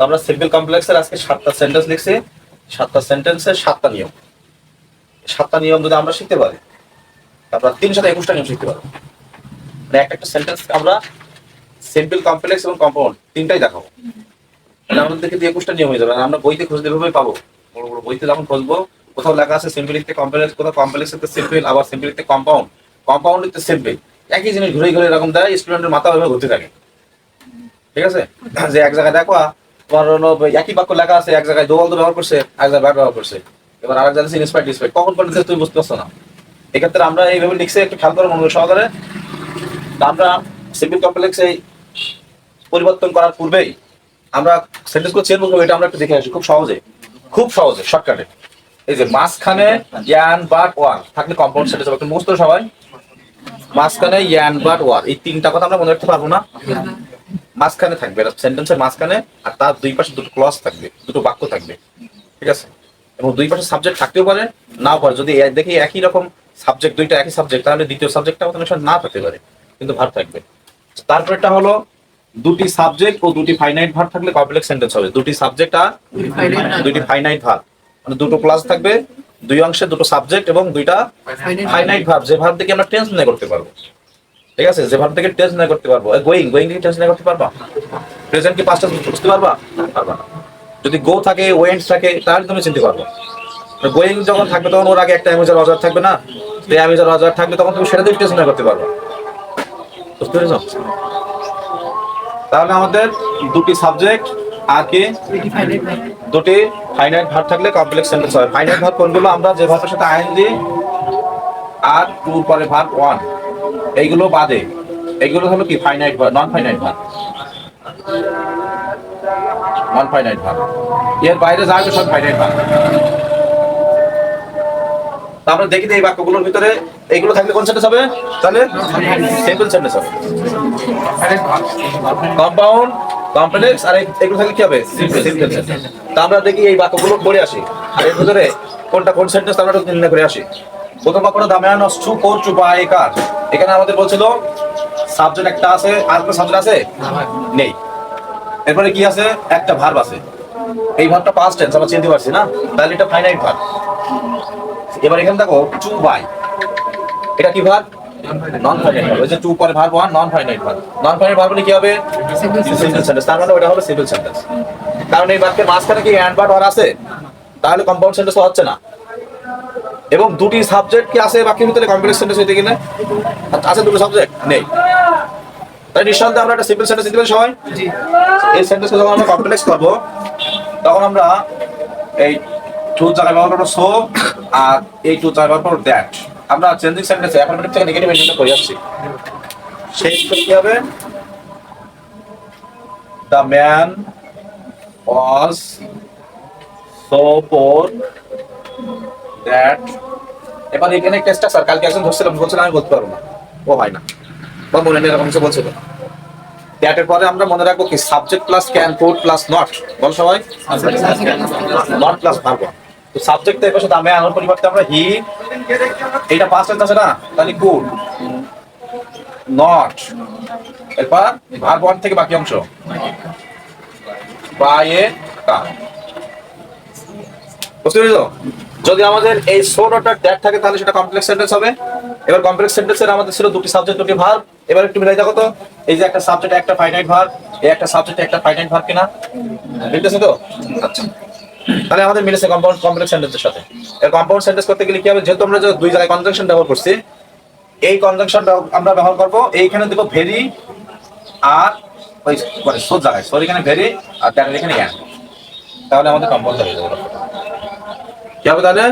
তো আমরা সিম্পল কমপ্লেক্সের আজকে 7টা সেন্টেন্স লিখছি, 7টা সেন্টেন্সের 7টা নিয়ম। 7টা নিয়ম যদি আমরা শিখতে পারি, তারপর 3 সাথে 21টা নিয়ম শিখতে পারবো। মানে একটা সেন্টেন্স আমরা সিম্পল, কমপ্লেক্স এবং কম্পাউন্ড তিনটাই দেখাবো। তাহলে আমাদের দেখে 21টা নিয়ম হয়ে যাবে। আর আমরা বইতে খুঁজতে এভাবে পাবো, বড় বড় বইতে যখন খুঁজবো, কোথাও লেখা আছে সিম্পল লিখতে কমপ্লেক্স, কোথাও কমপ্লেক্স লিখতে সিম্পল, আবার সিম্পল লিখতে কম্পাউন্ড, কম্পাউন্ড লিখতে সিম্পল। একই জিনিস ঘুরে ঘুরে এরকম দেয়, স্টুডেন্টের মাথা ওইভাবে ঘুরতে থাকে। ঠিক আছে, যে এক জায়গায় দেখো তোমার হলো একই বাক্য লেখা আছে, এক জায়গায় দোয়াল ব্যবহার করছে, এক জায়গায় ব্যাট ব্যবহার করছে, এবার আরেক জায়গায় ইনস্পাইড ডিসপাইড, কখন পর্যন্ত তুমি বুঝতে পারছো না। এক্ষেত্রে আমরা এইভাবে লিখছি, একটু খেয়াল করে মনোযোগ সহকারে। আমরা সিম্পল কমপ্লেক্স এই পরিবর্তন করার পূর্বেই আমরা সেন্টেন্স করে চেঞ্জ করবো, এটা আমরা একটু দেখে আসি খুব সহজে, খুব সহজে শর্টকাটে। এই যে মাঝখানে ইয়ান বাট ওয়ার থাকলে কম্পাউন্ড সেন্টেন্স হবে, একটু মুখস্থ সবাই। মাঝখানে ইয়ান বাট ওয়ার, এই তিনটা কথা আমরা মনে রাখতে পারবো না। মাঝখানে থাকবে সেন্টেন্সের মাঝখানে, আর তার দুই পাশে দুটো ক্লজ থাকবে, দুটো বাক্য থাকবে। ঠিক আছে, এবং দুই পাশে সাবজেক্ট থাকতেও পারে, নাও পারে। যদি দেখি একই রকম সাবজেক্ট, দুইটা একই সাবজেক্ট, তাহলে দ্বিতীয় সাবজেক্টটা অনেক সময় না থাকতে পারে, কিন্তু ভার্ব থাকবে। তারপরটা হলো দুটি সাবজেক্ট ও দুটি ফাইনাইট ভার্ব থাকলে কমপ্লেক্স সেন্টেন্স হবে। দুটি সাবজেক্ট আর দুটি ফাইনাইট ভার্ব, মানে দুটো ক্লাস থাকবে, দুই অংশে দুটো সাবজেক্ট এবং দুইটা ফাইনাইট ভার্ব। যে ভার্ব থেকে আমরা টেন্স নির্ণয় করতে পারবো। ঠিক আছে, যে ভার্ব থেকে টেন্স নির্ণয় করতে পারবো। গোয়িং, গোয়িং থেকে টেন্স নির্ণয় করতে পারবা? প্রেজেন্ট কি পাস্ট টেন্স বুঝতে পারবা? পারবা না। যদি গো থাকে, ওয়েন্ট থাকে, তাহলে তুমি চিনতে পারবো। গোয়িং যখন থাকবে তখন ওর আগে একটা অ্যামিজার অজার থাকবে না, যে অ্যামিজার অজার থাকবে তখন তুমি সেটা দিয়ে টেন্স নির্ণয় করতে পারবা। বুঝতে পেরেছো? তাহলে আমাদের দুটি সাবজেক্ট আর কি দুটি ফাইনাইট ভার্ব থাকলে কমপ্লেক্স সেন্টেন্স হয়। ফাইনাইট ভার্ব কোনগুলো? আমরা যে ভার্বের সাথে আইএনজি আর টু পরে ভার্ব ওয়ান, এইগুলো বাদে এইগুলো হলো কি finite verb, non finite verb. Non finite verb, এর বাইরে যা হবে সব ফাইনাইট ভার্ব। আমরা দেখি এই বাক্যগুলোর ভিতরে এইগুলো থাকলে কোন সেন্টেন্স হবে? তাহলে সিম্পল সেন্টেন্স হবে। কম্পাউন্ড, কমপ্লেক্স আর এগুলো থাকলে কি হবে? Simple sentence. তা আমরা দেখি এই বাক্যগুলো পড়ে আসি, আর এর ভিতরে কোনটা কোন সেন্টেন্স আমরা একটু নির্ণয় করে আসি। প্রথম বাক্যটা দামেয়ান অস্ট্রু কোর চুপায় কার। এখানে আমাদের বলছিল সাবজেক্ট একটা আছে, আর কোনো সাবজেক্ট আছে? নেই। এরপরে কি আছে? একটা ভার্ব আছে। এই ভার্বটা পাস্ট টেন্স, আমরা চিনতে পারছি না, তাহলে এটা ফাইনাইট ভার্ব। এবার এখানে দেখো টু বাই, এটা কি ভার্ব? Non finite verb. ওই যে টু পরে ভার্ব ওয়ান, নন finite verb. Non finite verb মানে কি হবে? Simple sentence. তার মানে ওটা হলো সিম্পল সেন্টেন্স। কারণ এই বাক্যের মাঝখানে কি অ্যান্ড বাট অর আছে, তাহলে কম্পাউন্ড সেন্টেন্স হচ্ছে না। এবং দুটি সাবজেক্ট কি আছে বাক্যের ভিতরে কমপ্লেক্স সেন্টেন্স হইতে গেলে? আছে দুটো সাবজেক্ট? নেই। তাই নিঃসন্দেহে আমরা একটা সিম্পল সেন্টেন্স দিতে পারি সবাই। এই সেন্টেন্সকে যখন আমরা কমপ্লেক্স করব, তখন আমরা এই টু জায়গায় ব্যবহার করবো সো, আর এই টু জায়গায় ব্যবহার করবো দ্যাট। আমরা চেঞ্জিং সেন্টেন্সে অ্যাফার্মেটিভ থেকে নেগেটিভ এন্ডিংটা করে যাচ্ছি। সেই কি হবে? The man was so poor that. এবার এখানে একটা স্ট্রাকচার, কালকে একজন ধরছিলাম, বলছিলাম আমি বলতে পারবো না, ও হয় না, বা মনে নেই, এরকম কিছু বলছিল। দ্যাটের পরে আমরা মনে রাখবো কি? Subject plus can, could plus not. বল সবাই, নট প্লাস ভার্ব। তো সাবজেক্ট এর পাশে দামে আনার পরিবর্তে আমরা হি, এইটা পাস্ট টেন্স আছে না, তাহলে কুড নট, এরপর ভার্ব ওয়ান থেকে বাকি অংশ বাই এ কার। বুঝতে পেরেছো? যদি আমাদের এই সো নট আর দ্যাট থাকে তাহলে সেটা কমপ্লেক্স সেন্টেন্স হবে। এবার কমপ্লেক্স সেন্টেন্সের আমাদের ছিল দুটি সাবজেক্ট দুটি ভার্ব। এবার একটু মিলাই দেখো তো, এই যে একটা সাবজেক্ট একটা ফাইনাইট ভার্ব, এই একটা সাবজেক্ট একটা ফাইনাইট ভার্ব কিনা? মিলতেছে তো? আচ্ছা, তাহলে আমাদের মিলেছে কম্পাউন্ড কমপ্লেক্স সেন্টেন্সের সাথে। এর কম্পাউন্ড সেন্টেন্স করতে গেলে কি হবে? যেহেতু আমরা যে দুই জায়গায় কনজাংশন ব্যবহার করছি, এই কনজাংশনটা আমরা ব্যবহার করব। এইখানে দেখো ভেরি, আর ওই সো জায়গায় সরি এখানে ভেরি, আর দ্যাট এখানে ক্যান। তাহলে আমাদের কম্পাউন্ড হয়ে যাবে। কি হবে তাহলে?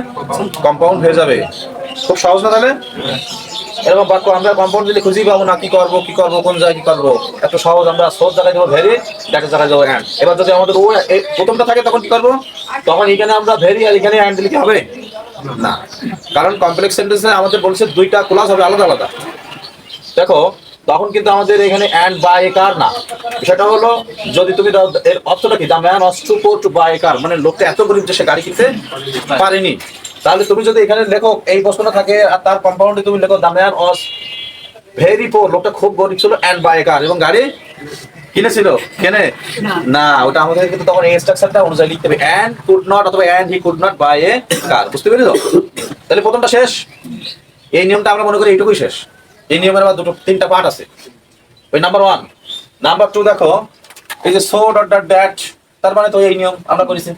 কম্পাউন্ড হয়ে যাবে। খুব সহজ না? তাহলে এরকম বাক্য আমরা কম্পাউন্ড যদি খুঁজেই পাবো না, কি করবো কোন জায়গায় কি করবো, এত সহজ। আমরা সোর জায়গায় যাবো ভেরি, দ্যাটের জায়গায় যাবো অ্যান্ড। এবার যদি আমাদের ও প্রথমটা থাকে তখন কি করবো? তখন এখানে আমরা ভেরি আর এখানে অ্যান্ড দিলে কি হবে? না, কারণ কমপ্লেক্স সেন্টেন্সে আমাদের বলছে দুইটা ক্লাস হবে আলাদা আলাদা। দেখো তখন কিন্তু আমাদের এখানে অ্যান্ড বাই এ কার না, সেটা হলো যদি তুমি এর অর্থটা কি? The man was too poor to buy a car, মানে লোকটা এত গরিব যে সে গাড়ি কিনতে পারেনি। তাহলে তুমি যদি এখানে লেখো এই প্রশ্নটা থাকে, আর তার কম্পাউন্ডে তুমি লেখো the man was very poor, লোকটা খুব গরিব ছিল, অ্যান্ড বাই এ কার, এবং গাড়ি কিনেছিল কেনে না, ওটা আমাদের কিন্তু তখন এই স্ট্রাকচারটা অনুযায়ী লিখতে হবে, এন্ড কুড নট অথবা and he could not buy a car. বুঝতে পেরেছো? তাহলে প্রথমটা শেষ। এই নিয়মটা আমরা মনে করি এইটুকুই শেষ। এই নিয়মের আবার তিনটা পার্ট আছে। ওই নাম্বার 1। নাম্বার 2 দেখো, এই যে সো ডট ডট দ্যাট, তার মানে তো এই নিয়ম আমরা করেছি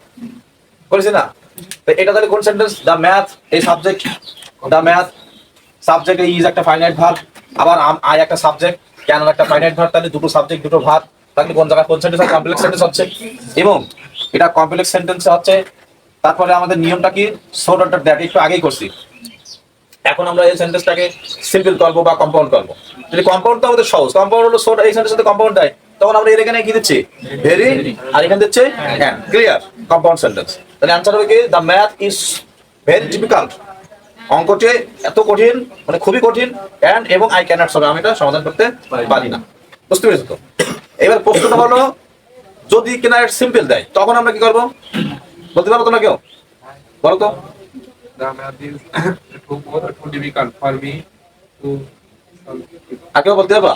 না? তো এটা তাহলে কোন সেন্টেন্স? দ্য ম্যাথ এই subject, the math subject is একটা ফাইনাইট ভার্ব, আবার আই একটা সাবজেক্ট, ক্যান একটা ফাইনাইট ভার্ব, তাহলে দুটো সাবজেক্ট দুটো ভার্ব, তাহলে কোন জায়গায় কোন সেন্টেন্স কমপ্লেক্স সেন্টেন্স হচ্ছে, এবং এটা কমপ্লেক্স সেন্টেন্স হচ্ছে। তারপরে আমাদের নিয়মটা কি? সো ডট ডট দ্যাট একটু আগেই করছি। এখন আমরা এই সেন্টেন্সটাকে সিম্পল করবো বা কম্পাউন্ড করবো। যদি কম্পাউন্ড তো আমাদের সহজ, কম্পাউন্ড হলো সো, এই সেন্টেন্সের সাথে কম্পাউন্ড দেয়, তখন আমরা এর এখানে কি দিচ্ছি? ভেরি, আর এখানে দিচ্ছে ক্যান। ক্লিয়ার? Compound sentence. তাহলে অ্যান্সার হবে কি? The math is very difficult. অঙ্কটি এত কঠিন, মানে খুবই কঠিন, এন্ড এবং আই ক্যানট সলভ, আমি এটা সমাধান করতে পারি না। বুঝতে পেরেছো তো? এবার প্রশ্নটা হলো, যদি কিনা সিম্পল দেয় তখন আমরা কি করবো? বলতে পারো তোমরা কেউ? বলো তো। The math is too difficult for me to solve. আর কেউ বলতে পারবা?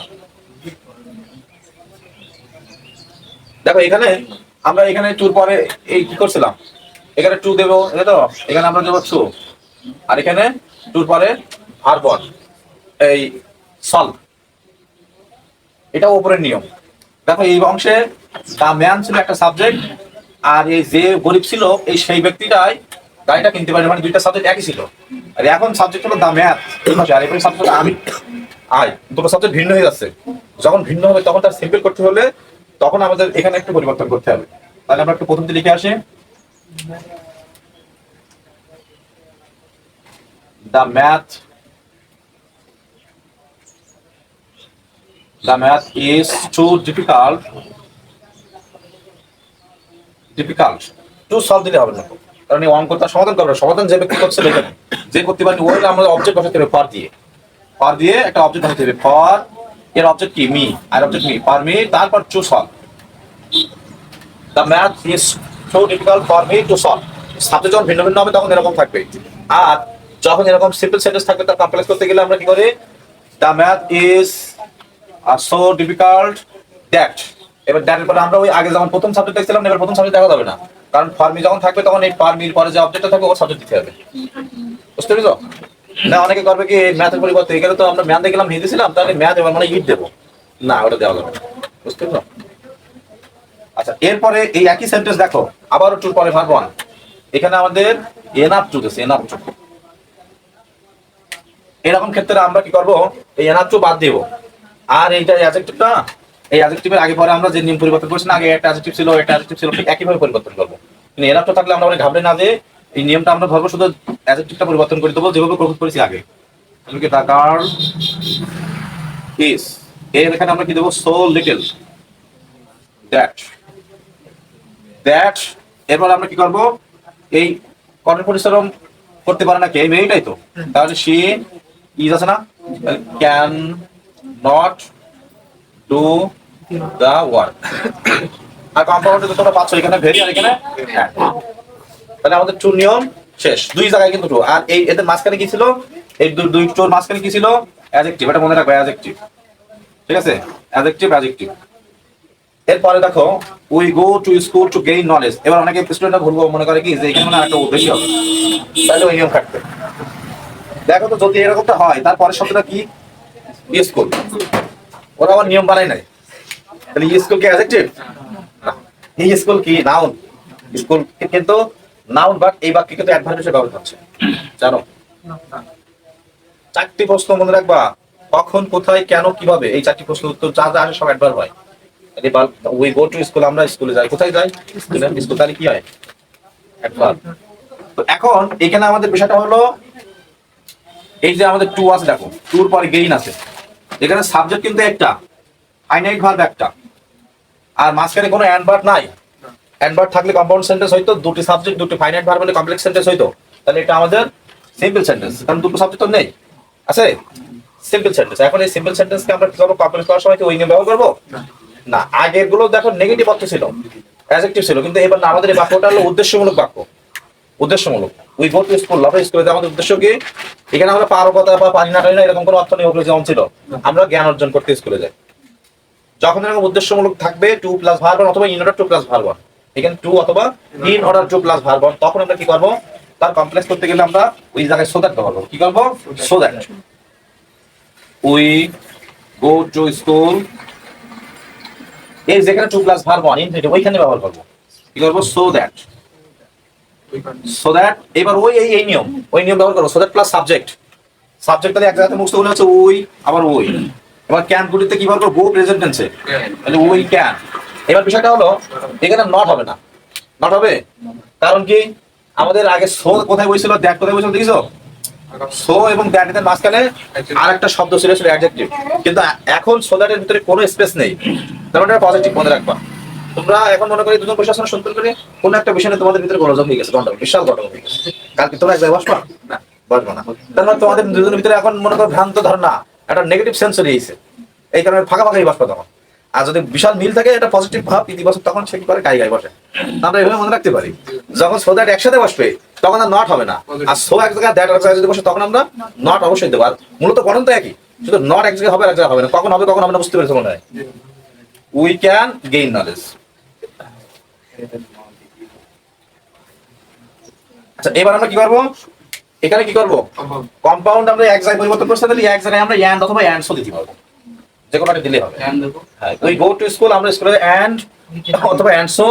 দেখো এখানে আমরা এখানে টুর পরে এই কি করছিলাম, এখানে টু দেবো, এই তো এখানে আমরা দেবো টু, আর এখানে টুর পরে আর বল এই সলভ, এটা উপরের নিয়ম। দেখো এই অংশে দা ম্যান ছিল একটা সাবজেক্ট, আর এই যে গরিব ছিল এই সেই ব্যক্তিটাই গাড়িটা কিনতে পারে, মানে দুইটা সাবজেক্ট একই ছিল। আর এখন সাবজেক্ট হলো দা ম্যাথ, আর এরপরে সাবজেক্ট আমি আই, দুটো সাবজেক্ট ভিন্ন হয়ে যাচ্ছে। যখন ভিন্ন হবে তখন তার সিম্পল করতে হলে তখন আমাদের এখানে একটু পরিবর্তন করতে হবে। তাহলে আমরা একটু প্রথমটি লিখে আসি, the math is too difficult to solve দিলে হবে না, কারণ এই অঙ্কটা সমাধান করবে, সমাধান যে ব্যক্তি করছে এখানে যে করতে পারেনি, ওই আমরা অবজেক্ট বসাতে হবে ফর দিয়ে একটা অবজেক্ট বসাতে হবে। ফর এর অবজেক্ট কি? মি, আর অবজেক্ট মি, ফর মি, তারপর to solve. The math is so difficult for me to solve. Subject যখন ভিন্ন ভিন্ন হবে তখন এরকম থাকবে, আর যখন এরকম সিম্পল সেন্টেন্স থাকবে তার কমপ্লেক্স করতে গেলে আমরা কি করি? The math is so difficult that. এবার দ্যাটের পরে আমরা ওই আগে যেমন প্রথম সাবজেক্ট দেখছিলাম, এবার প্রথম সাবজেক্ট দেখা যাবে না, কারণ ফর্মি যখন থাকবে তখন এই ফর্মির পরে যে অবজেক্টটা থাকবে ওর সাবজেক্ট দিতে হবে। বুঝতে পেরেছো? না অনেকে করবে কি ম্যাথের পরিবর্তে এখানে তো আমরা ম্যাথ দেখলাম হিন্দি ছিলাম, তাহলে ম্যাথ এবার মানে ইট দেবো না, ওটা দেওয়া যাবে না। বুঝতে পেরেছো? আচ্ছা, এরপরে এই একই সেন্টেন্স দেখো আবারও টুর পরে ভার্ব ওয়ান, এখানে আমাদের এনাফ টু দিচ্ছে, এনাফ টু। এরকম ক্ষেত্রে আমরা কি করবো? এই এনাফ টু বাদ দেবো, আর এইটা অ্যাডজেক্টিভটা, এই অ্যাডজেক্টিভের আগে পরে আমরা যে নিয়ম পরিবর্তন করছি না, আগে একটা অ্যাডজেক্টিভ ছিল একটা অ্যাডজেক্টিভ ছিল, ঠিক একইভাবে পরিবর্তন করবো। কিন্তু এনাফ টু থাকলে আমরা অনেক ঘাবড়ে না যে এই নিয়মটা আমরা ধরবো, শুধু অ্যাডজেক্টিভটা পরিবর্তন করে দেবো যেভাবে প্রয়োগ করেছি আগে। কি দ্য গার্ল ইজ, এর এখানে আমরা কি দেবো? So little that. এরপর আমরা কি করবো? এই কঠোর পরিশ্রম করতে পারে না কে? এই মেয়েটাই তো। তাহলে সে ইজ আছে না, can not do the work. আর কম্পাউন্ডে তো তোমরা পাচ্ছ এখানে ভেরি আর এখানে হ্যাঁ। তাহলে আমাদের টু নিয়ম শেষ, দুই জায়গায় কিন্তু টু। আর এই এদের মাঝখানে কি ছিল? এই দুই টুর মাঝখানে কি ছিল? অ্যাডজেক্টিভ, এটা মনে রাখবে, অ্যাডজেক্টিভ। ঠিক আছে? অ্যাডজেক্টিভ। এরপরে দেখো we go to school to gain knowledge. এবার অনেকে স্টুডেন্টরা ভুলবো মনে করে কি যে এখানে মানে একটা বেশি হবে, তাহলে ওই নিয়ম থাকবে। দেখো তো যদি এরকমটা হয় তারপরের শব্দটা কি? স্কুল। ওরা আবার নিয়ম বানায় নাই, তাহলে স্কুল কি অ্যাডজেক্টিভ? এই স্কুল কি নাউন? স্কুল কিন্তু নাউন, বাট এই বাক্যে কিন্তু অ্যাডভার্ব হিসেবে ব্যবহার হচ্ছে, জানো? চারটি প্রশ্ন মনে রাখবা, কখন, কোথায়, কেন, কিভাবে, এই চারটি প্রশ্ন উত্তর যা যা আসে সব অ্যাডভার্ব হয়। উই গো টু স্কুল, আমরা স্কুলে যাই, কোথায় যাই? স্কুল, তাহলে কি হয়? অ্যাডভার্ব। তো এখন এখানে আমাদের বিষয়টা হলো এই যে আমাদের টু আছে, দেখো টুর পরে গেইন আছে, এখানে সাবজেক্ট কিন্তু একটা, ফাইনাইট ভার্ব একটা, আর মাঝখানে কোনো অ্যাডভার্ব নাই। অ্যাডভার্ব থাকলে কম্পাউন্ড সেন্টেন্স হইতো, দুটি সাবজেক্ট দুটি ফাইনাইট ভার্ব হলে কমপ্লেক্স সেন্টেন্স হইতো। তাহলে এটা আমাদের সিম্পল সেন্টেন্স, কারণ দুটো সাবজেক্ট তো নেই, আছে সিম্পল সেন্টেন্স। এখন এই সিম্পল সেন্টেন্সকে আমরা কি করবো? কমপ্লেক্স করার সময় কি ওই নিয়ম ব্যবহার করবো না? আগের গুলো দেখো নেগেটিভ অর্থ ছিল, অ্যাডজেক্টিভ ছিল, কিন্তু এবার না, আমাদের এই বাক্যটা হলো উদ্দেশ্যমূলক বাক্য। উদ্দেশ্যমূলক, উই গো টু স্কুল, আমরা স্কুলে যাই, আমাদের উদ্দেশ্য কি? এখানে আমরা পারো কথা বা পারি না এরকম কোনো অর্থ নেই, ওগুলো যেমন ছিল, আমরা জ্ঞান অর্জন করতে স্কুলে যাই। যখন এরকম উদ্দেশ্যমূলক থাকবে টু প্লাস ভার্ব অথবা in order to plus verb, এখানে টু অথবা in order to plus verb, তখন আমরা কি করবো, তার কমপ্লেক্স করতে গেলে আমরা ওই জায়গায় সো দ্যাট ব্যবহার করবো। কি করবো? So that. We go to school, এই যেখানে টু প্লাস ভার্ব ইনফিনিটিভ ওইখানে ব্যবহার করবো। কি করবো? So that. সো দ্যাট এবার ওই এই নিয়ম, ওই নিয়ম ব্যবহার করবো। So that plus subject, subject তাহলে এক জায়গাতে মুখস্থ হলে হচ্ছে ওই, আবার ওই। এবার ক্যান গুলিতে কি ব্যবহার করবো? গো প্রেজেন্ট টেন্সে, তাহলে ওই ক্যান। এবার বিষয়টা হলো এখানে নট হবে না, নট হবে কারণ কি আমাদের আগে সো কোথায় বসছিল, দ্যাট কোথায় বসছিল দেখিছো? সো এবং দ্যাট এর মাঝখানে আরেকটা শব্দ ছিল, সেটা অ্যাডজেক্টিভ। কিন্তু এখন সো দ্যাটের ভিতরে কোনো স্পেস নেই, তার মানে পজিটিভ মনে রাখবা। তোমরা এখন মনে করি দুজন বসে আসলে সুন্দর করে কোনো একটা বিষয় নিয়ে তোমাদের ভিতরে গরজম হয়ে গেছে, গন্ডগোল, বিশাল গন্ডগোল হয়ে গেছে। কালকে তোমরা এক জায়গায় বসবা না, বসবা না। তার মানে তোমাদের দুজনের ভিতরে এখন মনে করো ভ্রান্ত ধারণা, একটা নেগেটিভ সেন্স হয়ে গেছে, এই কারণে ফাঁকা ফাঁকাই বসবা তখন। আর যদি বিশাল মিল থাকে, এটা পজিটিভ ভাব ইতিবাচক, তখন সে কি করে গায়ে গায়ে বসে। আমরা এভাবে মনে রাখতে পারি, যখন সো দ্যাট একসাথে বসবে তখন আর নট হবে না, আর সো এক জায়গায় দ্যাট এক জায়গায় যদি বসে তখন আমরা নট অবশ্যই দেবো। আর মূলত গঠন তো একই, শুধু নট এক জায়গায় হবে, এক জায়গায় হবে না। কখন হবে কখন আমরা বুঝতে পেরেছি মনে হয়। We can gain knowledge. আচ্ছা এবার আমরা কি করবো, এখানে কি করবো, কম্পাউন্ড আমরা এক জায়গায় পরিবর্তন করতে দিলে এক জায়গায় আমরা অ্যান্ড অথবা অ্যান্ডসও দিতে পারবো, যে কোনো একটা দিলে হবে। হ্যাঁ, উই গো টু স্কুল, আমরা স্কুলে অ্যান্ড অথবা অ্যান্ডসো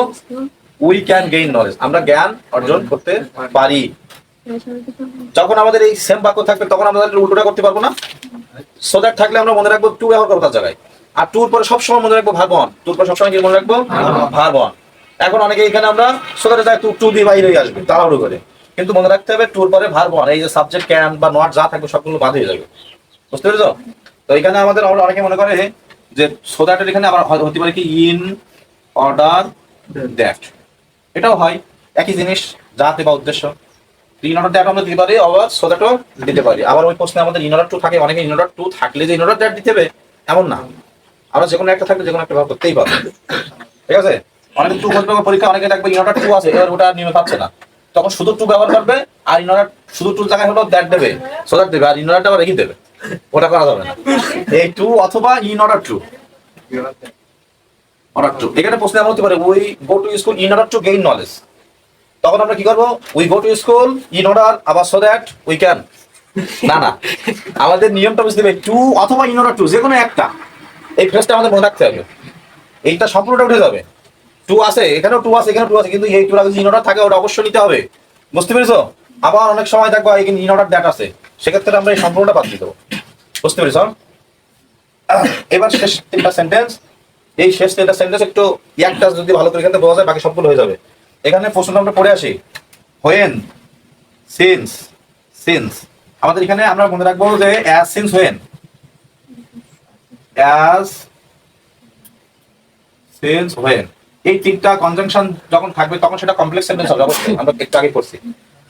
উই ক্যান গেইন নলেজ, আমরা জ্ঞান অর্জন করতে পারি। যখন আমাদের এই সেম বাক্য থাকবে তখন আমরা উল্টোটা করতে পারবো না। সো দ্যাট থাকলে আমরা মনে রাখবো টু ব্যবহার করবো তার জায়গায়, আর টুর পরে সবসময় মনে রাখবো ভার্ব অন, টুর পরে সবসময় কি মনে রাখবো? Verb on. এখন অনেকে এখানে আমরা সো দ্যাটে যায় টু দিয়ে বাইরে হয়ে আসবে তাড়াহুড়ো করে, কিন্তু মনে রাখতে হবে টুর পরে ভার্ব অন, এই যে সাবজেক্ট ক্যান বা নট যা থাকবে সবগুলো বাদ হয়ে যাবে। বুঝতে পেরেছো? তো এখানে আমাদের অনেকে মনে করে যে সো দ্যাটের এখানে আবার হতে পারে কি ইন অর্ডার দ্যাট, এটাও হয় একই জিনিস, যাতে বা উদ্দেশ্য। ইন অর্ডার দ্যাট আমরা দিতে পারি, আবার সো দ্যাটও দিতে পারি। আবার ওই প্রশ্নে আমাদের ইন অর্ডার টু থাকে, অনেকে ইন অর্ডার টু থাকলে যে ইন অর্ডার দ্যাট দিতে হবে এমন না, আমরা যে কোনো একটা থাকলে যে কোনো একটা ব্যবহার করতেই পারবো। ঠিক আছে? অনেকে টু বসবে পরীক্ষা, অনেকে দেখবে ইন অর্ডার টু আছে, এবার ওটা নিয়মে পাচ্ছে না, তখন শুধু টু ব্যবহার করবে, আর ইন অর্ডার শুধু টুর জায়গায় হলো দ্যাট দেবে, সো দ্যাট দেবে, আর ইন অর্ডারটা আবার রেখে দেবে, ওটা করা যাবে না। এই টু অথবা in order to, order to. এখানে প্রশ্ন এমন হতে পারে we go to school in order to gain knowledge, তখন আমরা কি করবো? We go to school in order আবার সো দ্যাট উই ক্যান, না না, আমাদের নিয়মটা বুঝতে হবে টু অথবা ইন অর্ডার টু, যে কোনো একটা। এই ফ্রেজটা আমাদের মনে রাখতে হবে, এইটা সম্পূর্ণটা উঠে যাবে। টু আছে, এখানেও টু আছে, এখানেও টু আছে, কিন্তু এই টু আগে ইন অর্ডার থাকে ওটা অবশ্যই নিতে হবে। বুঝতে পেরেছো? আবার অনেক সময় দেখবো এখানে ইন অর্ডার দ্যাট আছে, সেক্ষেত্রে আমরা এই সম্পূর্ণটা বাদ দিয়ে দেবো। বুঝতে পেরেছ? এবার শেষ তিনটা সেন্টেন্স, এই শেষ তিনটা সেন্টেন্স একটু একটা যদি ভালো করে এখানে বোঝা যায় বাকি সবগুলো হয়ে যাবে। এখানে প্রশ্নটা আমরা পড়ে আসি, হোয়েন, সিন্স, সিন্স। আমাদের এখানে আমরা মনে রাখবো যে as, since, when, as, since, when, এই তিনটা কনজাংশন যখন থাকবে তখন সেটা কমপ্লেক্স সেন্টেন্স হবে। অবশ্যই আমরা একটু আগে পড়ছি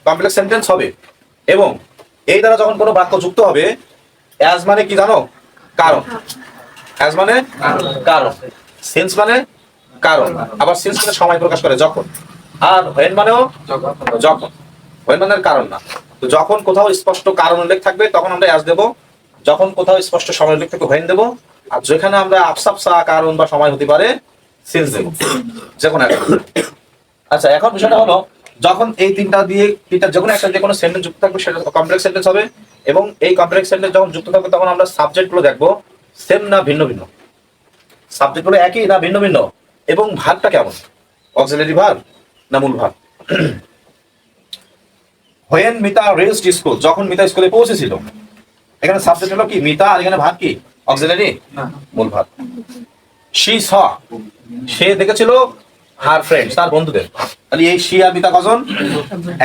কমপ্লেক্স সেন্টেন্স হবে। এবং এই দ্বারা যখন কোনো বাক্য যুক্ত হবে, অ্যাজ মানে কি জানো? কারণ। অ্যাজ মানে কারণ, সিন্স মানে কারণ, আবার সিন্স মানে সময় প্রকাশ করে যখন, আর হোয়েন মানেও যখন, হোয়েন মানে কারণ না। তো যখন কোথাও স্পষ্ট কারণ উল্লেখ থাকবে তখন আমরা অ্যাজ দেবো, যখন কোথাও স্পষ্ট সময় উল্লেখ থাকবে হোয়েন দেবো, আর যেখানে আমরা আফসাফসা কারণ বা সময় হতে পারে সিন্স দেবো, যে কোনো একটা। আচ্ছা এখন বিষয়টা হলো যখন এই তিনটা দিয়ে তিনটা যে কোনো একটা যে কোনো সেন্টেন্স যুক্ত থাকবে সেটা কমপ্লেক্স সেন্টেন্স হবে। এবং এই কমপ্লেক্স সেন্টেন্স যখন যুক্ত থাকবে তখন আমরা সাবজেক্টগুলো দেখবো সেম না ভিন্ন ভিন্ন, সাবজেক্টগুলো একই না ভিন্ন ভিন্ন, এবং ভার্বটা কেমন, অক্সিলারি ভার্ব না মূল verb. When Mita reached school, যখন মিতা স্কুলে পৌঁছেছিল, এখানে সাবজেক্ট হলো কি মিতা, আর এখানে ভার্ব কি অক্সিলারি মূল ভার্ব। শি স, সে দেখেছিল হার ফ্রেন্ডস, তার বন্ধুদের, তাহলে এই শি আর মিতা কজন?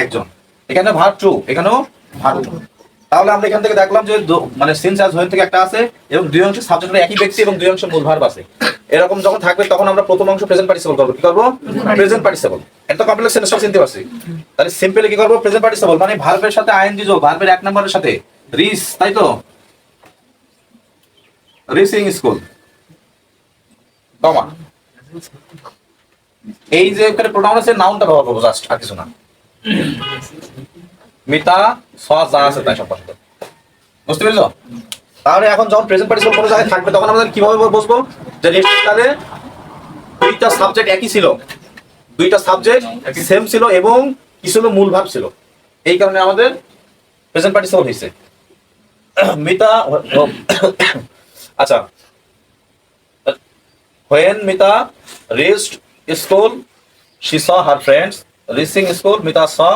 একজন। এখানে ভার্ব ট্রু, এখানেও ভার্ব ট্রু। তাহলে আমরা এখান থেকে দেখলাম যে মানে সিন্স অ্যাজ হোয়েন থেকে একটা আছে, এবং দুই অংশের সাবজেক্ট একই ব্যক্তি এবং দুই অংশের মূল ভার্ব আছে। এরকম যখন থাকবে তখন আমরা প্রথম অংশ প্রেজেন্ট পার্টিসিপল করবো। কি করবো? Present participle. এটা কমপ্লেক্স সেন্টেন্স সব চিনতে পারছি। তাহলে সিম্পলি কি করবো? প্রেজেন্ট পার্টিসিপল মানে ভার্বের সাথে আইএনজি যোগ, ভার্বের এক নম্বরের সাথে রিস, তাই তো, রিসিং স্কুল, কমা, এই যে এখানে প্রোনাউন আছে নাউনটা ব্যবহার করবো জাস্ট, আর কিছু না। মিতা স যা আছে তাই সম্পর্কে। বুঝতে পেরেছো? তাহলে এখন যখন প্রেজেন্ট পার্টিসিপল কোনো জায়গায় থাকবে তখন আমাদের কিভাবে বসবো, যে রেজিস্টারে দুইটা সাবজেক্ট একই ছিল, দুইটা সাবজেক্ট সেম ছিল এবং কি ছিল, মূল ভাব ছিল। এই কারণে আমাদের প্রেজেন্ট পার্টিসিপল হয়েছে। মিতা আচ্ছা, when Mita reached school she saw her friends, reaching school Mita saw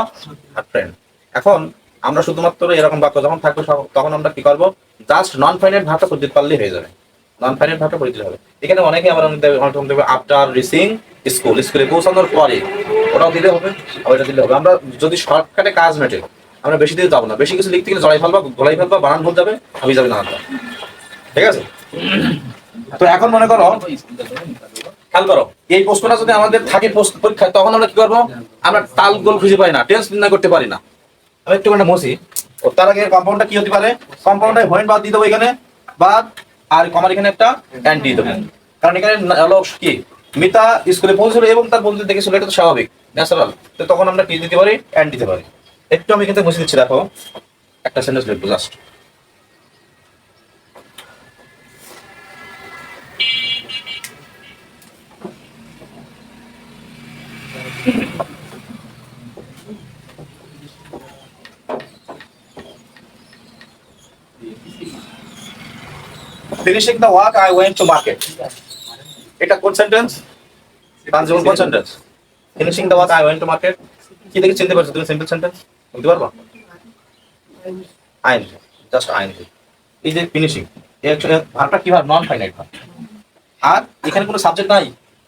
her friend। এখন আমরা শুধুমাত্র এরকম বাক্য যখন থাকবে তখন আমরা কি করব, জাস্ট নন ফাইনাইট ভাবটা করে দিতে পারলেই হয়ে যাবে, নন ফাইনাইট ভাবটা করে দিতে হবে। এখানে অনেকে আবার দেবে আফটার রিচিং স্কুল, স্কুলে পৌঁছানোর পরে, ওটাও দিলে হবে, ওইটা দিলে হবে। আমরা যদি শর্টকাটে কাজ মেটে আমরা বেশি দিতে যাবো না, বেশি কিছু লিখতে গেলে জড়াই ফেলবা, গোলাই ফেলবা, বানান ভুল যাবে, হয়ে যাবে না। ঠিক আছে, তো এখন মনে করো, খেয়াল করো, এই প্রশ্নটা যদি আমাদের থাকে পরীক্ষায়, তখন আমরা কি করবো, আমরা তাল গোল খুঁজে পাই না, টেন্স নির্ণয় করতে পারি না। আমি একটু মুছি, ও তার আগে কম্পাউন্ডটা কি হতে পারে, কম্পাউন্ডটা হোয়েন বাদ দিয়ে দেবো এখানে, বাদ, আর কমার এখানে একটা অ্যান্ড দিয়ে দেবো, কারণ এখানে হলো কি, মিতা স্কুলে পৌঁছলো এবং তার বন্ধু দেখেছিল, এটা তো স্বাভাবিক, ন্যাচারাল। তো তখন আমরা কি দিতে পারি, অ্যান্ড দিতে পারি। একটু আমি কিন্তু মুছে দিচ্ছি, দেখো একটা সেন্টেন্স লিখবো just. Finishing the work, I went to market. এটা কোন সেন্টেন্স? তানজিমুল কোন sentence? Finishing the work, I went to market. কি দেখে চিনতে পারছো তুমি সিম্পল সেন্টেন্স? বলতে পারবা? আইন, জাস্ট আইন। এই যে ফিনিশিং, এই ভার্বটা কি ভার্ব? Non finite verb. আর এখানে কোনো সাবজেক্ট নাই,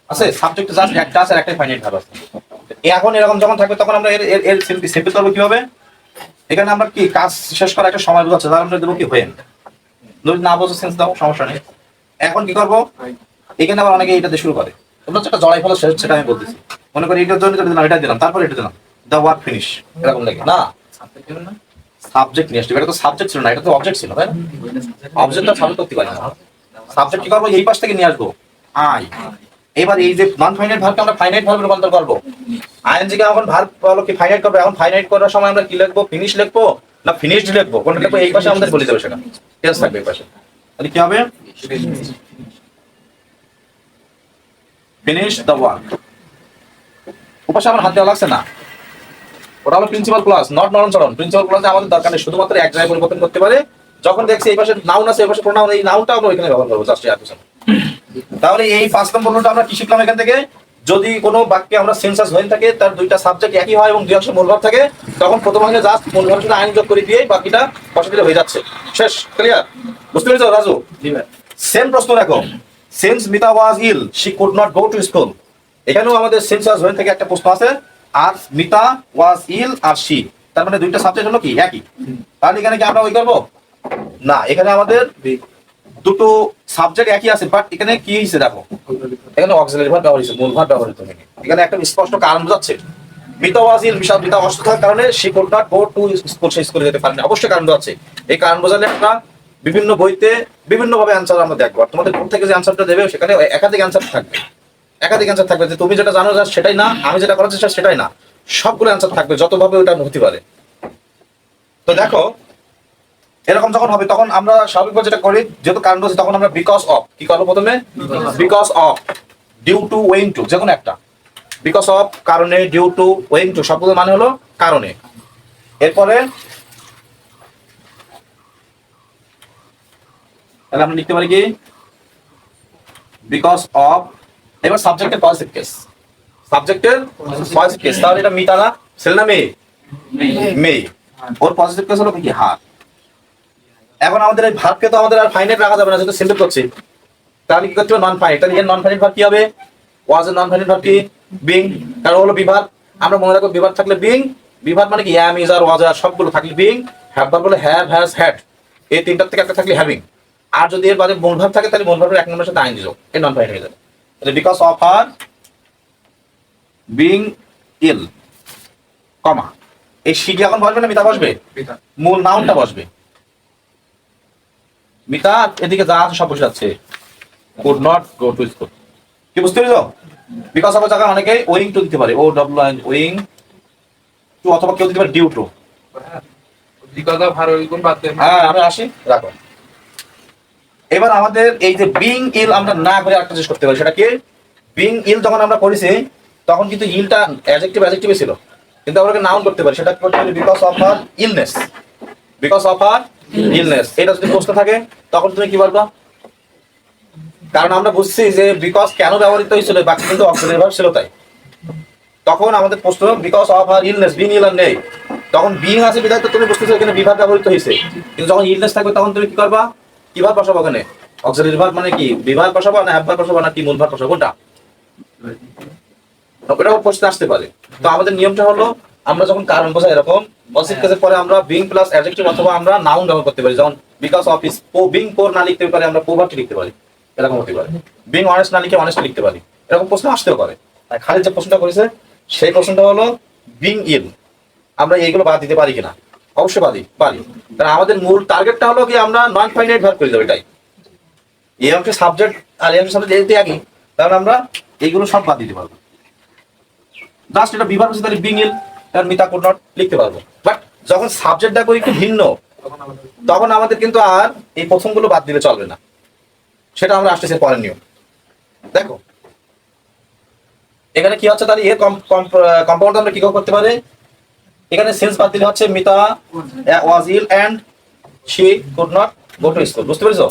আছে সাবজেক্ট জাস্ট একটা আছে আর একটাই ফাইনাইট ভার্ব আছে। এখন এরকম যখন থাকবে তখন আমরা এর সিম্পল করব কিভাবে? এখানে আমরা কি কাজ শেষ করার একটা সময় বোঝাচ্ছে, তাহলে আমরা দেবো কি হোয়েন। যদি না বোঝো সেন্স দাও, সমস্যা নেই। এখন কি করবো, এখানে আবার অনেকে এইটা দিয়ে শুরু করে, তোমরা যেটা জড়াই ফেলো সেটা আমি বলতেছি। মনে করি এটার জন্য দিলাম, এটা দিলাম, তারপর এটা দিলাম, দ্য ওয়ার্ক ফিনিশ, এরকম লাগে না। সাবজেক্ট নিয়ে আসবে, এটা তো সাবজেক্ট ছিল না, এটা তো অবজেক্ট ছিল, তাই না? অবজেক্টটা সাবজেক্ট করতে পারি না, সাবজেক্ট কি করবো, এই পাশ থেকে নিয়ে আসবো আই। এবার এই যে নন ফাইনাইট ভার্বকে আমরা ফাইনাইট ভার্বে রূপান্তর করবো। আইএনজি কে এখন ভার্ব হলো কি ফাইনাইট করবে, এখন ফাইনাইট করার সময় আমরা কি লিখবো, ফিনিশ লিখবো না ফিনিশড লিখবো, কোনটা লিখবো, এই পাশে আমাদের বলে দেবে, সেটা টেন্স থাকবে এই পাশে। তাহলে কি হবে, ফিনিশ দ্য ওয়ার্ক। ওপাশে আমার হাত দেওয়া লাগছে না, ওটা হলো প্রিন্সিপাল ক্লজ, নট নরমচরণ। প্রিন্সিপাল ক্লজে আমাদের দরকার নেই, শুধুমাত্র এক জায়গায় পরিবর্তন করতে পারে। যখন দেখছি এই পাশে নাউন আছে, এই পাশে প্রোনাউন, এই নাউনটা আমরা ওইখানে ব্যবহার করবো জাস্ট এর পিছনে। তাহলে এই 5 নম্বর নোটটা আমরা কি শিখলাম এখান থেকে, যদি কোনো বাক্যে আমরা সেন্সাস হয়ে থাকে, তার দুইটা সাবজেক্ট একই হয় এবং দুই অংশে মূল ভাব থাকে, তখন প্রথম অংশে জাস্ট মূল ভাবের সাথে আইন যোগ করে দিয়ে বাকিটা পজিটিভ হয়ে যাচ্ছে। শেষ, ক্লিয়ার? বুঝতে পেরেছো রাজু? জি ভাই। সেম প্রশ্ন দেখো, since Mita was ill she could not go to school. এখানেও আমাদের সেন্সাস হয়ে থেকে একটা প্রশ্ন আছে, আর Mita was ill R she, তার মানে দুইটা সাবজেক্ট হলো কি একই। তাহলে এখানে কি আমরা ওই করবো না, এখানে আমাদের দুটো সাবজেক্ট একই আছে, বাট এখানে কি হয়েছে দেখো, এখানে অক্সিলারি ভার্ব ব্যবহৃত হয়েছে, মূল ভার্ব ব্যবহৃত হয়নি। এখানে একটা স্পষ্ট কারণ বোঝাচ্ছে, মিতা ওয়াজ ইল, মিতা অসুস্থ থাকার কারণে she could not go to school, সে স্কুলে যেতে পারেনি। অবশ্যই কারণ বোঝাচ্ছে, এই কারণ বোঝালে আমরা বিভিন্ন বইতে বিভিন্ন ভাবে অ্যান্সার আমরা দেখবো। আর তোমাদের কোথা থেকে যে অ্যান্সারটা দেবে সেখানে একাধিক অ্যান্সার থাকবে, একাধিক অ্যান্সার থাকবে, যে তুমি যেটা জানো সেটাই না, আমি যেটা করার চেষ্টা সেটাই না, সবগুলো অ্যান্সার থাকবে, যতভাবে ওটা হতে পারে। তো দেখো এরকম যখন হবে তখন আমরা স্বাভাবিকভাবে যেটা করি, যেহেতু কারণ বলছি, তখন আমরা বিকজ অফ কি করবো, প্রথমে because of, due to, owing to, যে কোনো একটা। বিকজ অফ কারণে, ডিউ টু, ওয়েইং টু, সবগুলো মানে হলো কারণে। এরপরে তাহলে আমরা লিখতে পারি কি, বিকজ অফ। এবার সাবজেক্টের পজিটিভ কেস, সাবজেক্টের পজিটিভ কেস, তাহলে এটা মিতা না, ছেলে না মেয়ে? মেয়ে। ওর পজিটিভ কেস হলো কি, হার। এখন আমাদের এই ভার্বকে তো আমাদের আর ফাইনাইট রাখা যাবে না, যেহেতু সিলেক্ট করছি, তাহলে কি করতে হবে, নন ফাইনাইট। তাহলে এর নন ফাইনাইট ভার্ব কি হবে, ওয়াজ এর নন ফাইনাইট ভার্ব কি, বিং। কারণ হলো বিভার, আমরা মনে রাখবো বিভার থাকলে বিং, বিভার মানে কি অ্যাম, ইজ আর ওয়াজ আর সবগুলো থাকলে বিং। হ্যাভ ভার্ব হলো হ্যাভ, হ্যাজ, হ্যাড, এই তিনটার থেকে একটা থাকলে হ্যাভিং। আর যদি এর বাদে মূল ভার্ব থাকে তাহলে মূল ভার্বের এক নম্বরের সাথে আইন যোগ, এই নন ফাইনাইট হয়ে যাবে। তাহলে because of her being ill, comma, এই শি এখন বসবে না মিতা বসবে, মূল নাউনটা বসবে। মিতা এদিকে যা আছে সব বসে যাচ্ছে, could not go to school. কি বুঝতে পেরেছো? বিকজ অফ জায়গায় অনেকে ওয়িং টু দিতে পারে, O W I owing to, অথবা কেউ দিতে পারে due to. Because of her ওই কোন বাদ দেন। হ্যাঁ আমি আসি, রাখো। এবার আমাদের এই যে বিং ইল আমরা না করে একটা জিনিস করতে পারি, সেটা কি? বিং ইল যখন আমরা করেছি তখন কিন্তু ইলটা অ্যাডজেক্টিভ ছিল, কিন্তু আমরা নাউন করতে পারি, সেটা করতে পারি because of her illness. Because of her illness, এটা যদি প্রশ্ন থাকে তখন তুমি কি বলবা? কারণ আমরা বুঝছি যে বিকজ কেন ব্যবহৃত হয়েছিল, বাকি কিন্তু অক্সিলারি ভার্ব ছিল, তাই তখন আমাদের প্রশ্ন because of her illness, being ill আর নেই, তখন বিং আছে বিধায় তো তুমি বুঝতেছো এখানে বিভাগ ব্যবহৃত হয়েছে, কিন্তু যখন ইলনেস থাকবে তখন তুমি কি করবা? কি ভার্ব বসাবো ওখানে? অক্সিলারি ভার্ব মানে কি? বিভাগ বসাবো না হ্যাভ ভার্ব বসাবো না কি মূল ভার্ব বসাবো? কোনটা? এটাও প্রশ্ন আসতে পারে। তো আমাদের নিয়মটা হলো আমরা যখন কারণ বোঝাই এরকম পজিটিভ কেসের পরে আমরা বিং প্লাস অ্যাডজেক্টিভ অথবা আমরা নাউন ব্যবহার করতে পারি, যেমন বিকজ অফ ইস বিং পোর না লিখতে পারি আমরা পোভার্টি লিখতে পারি, এরকম হতে পারে। বিং অনেস্ট না লিখে অনেস্ট লিখতে পারি, এরকম প্রশ্ন আসতেও পারে। আর খালি যে প্রশ্নটা করেছে সেই প্রশ্নটা হলো বিং ইল, আমরা এইগুলো বাদ দিতে পারি কিনা? অবশ্যই পারি। কারণ আমাদের মূল টার্গেটটা হলো কি আমরা নন ফাইনাইট ভার্ব করে দেবো, এটাই। এই অংশে সাবজেক্ট আর এই অংশের সাথে যেহেতু একই, তাহলে আমরা এইগুলো সব বাদ দিতে পারবো। জাস্ট এটা বিভাগ আছে তাহলে বিং ইল আর মিতা কুড নট লিখতে পারবো। বাট যখন সাবজেক্টটা করি একটু ভিন্ন, তখন আমাদের কিন্তু আর এই প্রথমগুলো বাদ দিলে চলবে না, সেটা আমরা আসতেছি পরের নিয়ম। দেখো এখানে কি হচ্ছে, তাহলে এর কম্পাউন্ড আমরা কি করতে পারি? এখানে সেন্স বাদ দিলে হচ্ছে Mita was ill and she could not go to school, বুঝতে পেরেছো?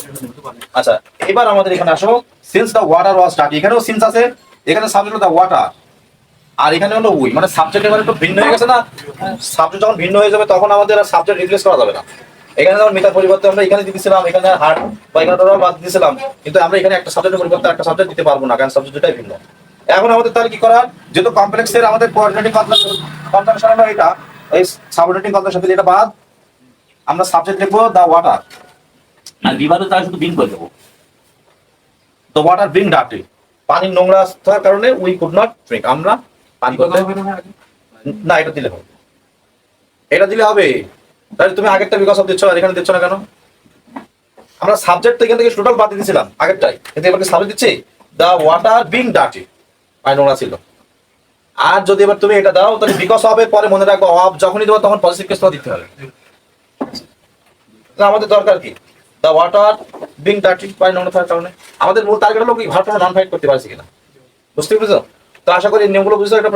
আচ্ছা, এবার আমাদের এখানে আসো, since the water was dirty, এখানেও সিন্স আছে, এখানে সাবজেক্ট দ্য ওয়াটার, আর এখানে হলো উই, মানে সাবজেক্ট এবার একটু ভিন্ন হয়ে গেছে না? সাবজেক্ট যখন ভিন্ন হয়ে যাবে তখন আমাদের আর সাবজেক্ট রিপ্লেস করা যাবে না। এখানে যেমন মিতার পরিবর্তে আমরা এখানে দিয়েছিলাম, এখানে হার্ট বা এখানে ধরো বাদ দিয়েছিলাম, কিন্তু আমরা এখানে একটা সাবজেক্টের পরিবর্তে একটা সাবজেক্ট দিতে পারবো না, কারণ সাবজেক্ট দুটাই ভিন্ন। এখন আমাদের তাহলে কি করার? যেহেতু কমপ্লেক্সের আমাদের কোঅর্ডিনেটিং কনজাংশন হলো এটা, এই সাবঅর্ডিনেটিং কনজাংশন থেকে এটা বাদ, আমরা সাবজেক্ট লিখবো দ্য ওয়াটার, আর বিভাগে তাহলে শুধু বিং করে দেবো। দ্য ওয়াটার বিং ডার্টি, পানি নোংরা থাকার কারণে উই কুড নট ড্রিঙ্ক, আমরা পানি করতে না, এটা দিলে হবে, এটা দিলে হবে। তাহলে তুমি আগেরটা বিকজ অফ দিচ্ছ আর এখানে দিচ্ছ না কেন? আমরা সাবজেক্ট এখান থেকে টোটাল বাদ দিয়েছিলাম আগেরটাই, কিন্তু এবার কি সাবজেক্ট দিচ্ছি দ্য ওয়াটার বিং ডার্টি, পানি নোংরা ছিল। আর যদি এবার তুমি এটা দাও তাহলে বিকজ অফ এর পরে মনে রাখবো অফ যখনই দেবো তখন পজিটিভ কেস দিতে হবে। আমাদের দরকার কি? দ্য ওয়াটার বিং ডার্টি, পানি নোংরা থাকার কারণে। আমাদের মূল টার্গেট হলো কি ভার্বটা নন ফাইট করতে পারছি কিনা, বুঝতে পেরেছো? তো আশা করি এই নিয়মগুলো বুঝতে এটা